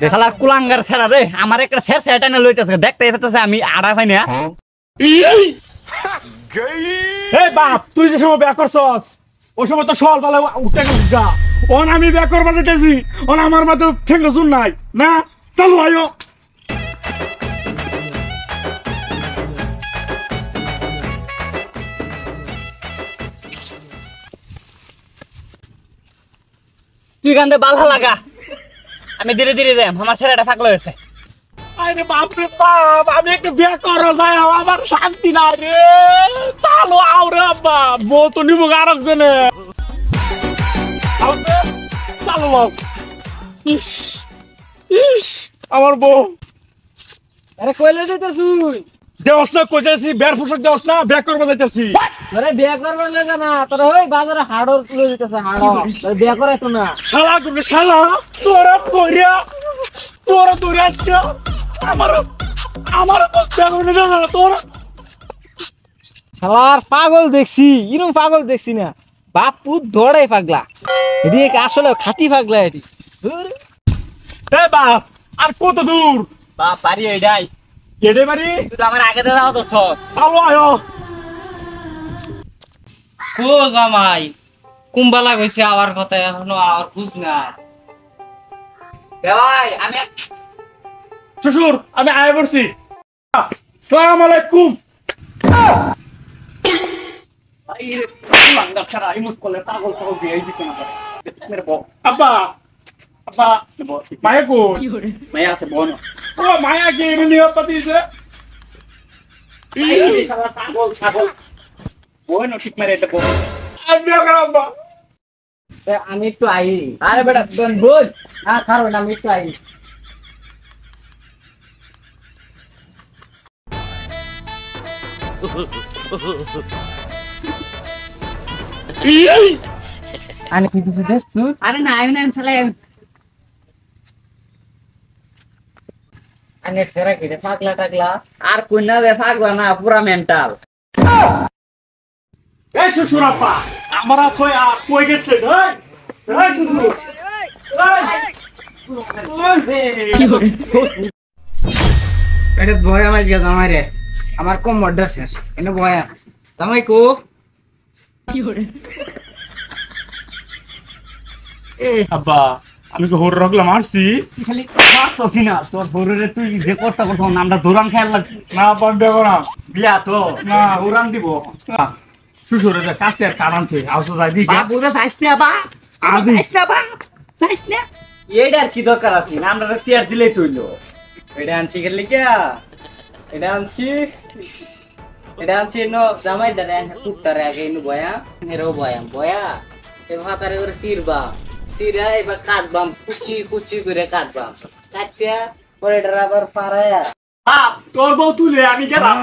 শালার কুলাঙ্গার ছেড়া রে আমার একটা ছেড় সেটা না লইতেছে দেখতে এসেছে আমি আড়া পাই না এই বাপ তুই যে সময় ব্যাক করছস ওই সময় তো সল বালা উঠে গা ওন আমি ব্যাক করবা যেতেছি ওন আমার মাথা ঠেঙ্গা শুন নাই না চলো আয়ো তুই গান্দে বালহা লাগা আমি ধীরে ধীরে যাই আমার ছেড়াটা থাকলে হয়েছে আরে বাপ রে বাপ আমি একটু ব্যাক করো ভাই আমার শান্তি না রে চলো আও রে আব্বা বউ তো নিব আরেকজনে চলো বাপ ইস ইস আমার বউ আরে কইলে দিতে তুই দেওস না কইতেছি বের পোশাক দেওস না ব্যাক করবা যাইতেছি আরে বিয়া করবার লাগে না তোরা ওই বাজারে হাড়র তুলে দিতেছে হাড়র তোরা বিয়া করে তো না শালা গুলো শালা তোরা পড়িয়া তোরা তোরা আজকে আমার আমার ব্যাক করে দাও না তোরা শালার পাগল দেখছি এরকম পাগল দেখছি না বাপু দৌড়াই পাগলা এটি আসলে খাঁটি পাগলা এটি এ বাপ আর কত দূর বাপ পারি এটাই কেটে বাড়ি তুই তো আমার আগে দাও তো সস চলো আয়ো কো জামাই কুম্বালা কইছে আবার কথা এখনো আর বুঝ না ভাই আমি শ্বশুর আমি আয় পড়ছি সালাম আলাইকুম ভাই লঙ্গা ছাড়া ইমুট করলে পাগল পাগল দিয়ে দিতে না মেরে বউ আব্বা আব্বা মায়া কই মায়া আছে বোন ও মায়া কি নিয়ে পাতিছে পাগল পাগল বোন ঠিক মেরে দেবো আমি বিয়ে করব আব্বা আমি একটু আই আরে বেটা বোন হ্যাঁ ছাড়ো না আমি একটু আই আরে কি কিছু দেখছ আরে না আই না চলে আনে সেরা কি রে পাগলা টাগলা আর কোন না রে পাগলা না পুরা মেন্টাল এই শ্বশুর আব্বা আমরা কই গেছে এই শ্বশুর এটা বয়া মাছ গেছে আমারে আমার কম মডার শেষ এনে বয়া জামাই কো কি করে আব্বা আমি কি হোর রগলা মারছি খালি মারছস না তোর বউরে তুই যে কষ্ট করছ নামটা দৌড়ান খেয়াল লাগবে না আব্বা আমি বিয়ে করাম বিয়া তো না উড়ান দিব শ্বশুর যে কাছে আর কারণছে আউস যাই দি বাপ বুঝা যাইস না বাপ আদি যাইস না বাপ যাইস না এইটার কি দরকার আছে নামটা শেয়ার দিলেই তুইলো এটা আনছি গেলে কি এটা আনছি নো জামাই দাদা কুত্তারে আগে ইনু বয়া হেরো বয়া বয়া এ ভাতারে করে সিরবা সিরা এবার কাটবাম কুচি কুচি করে কাটবাম কাটিয়া পরে ড্রাইভার পারায়া তোর বউ তুলে আমি গেলাম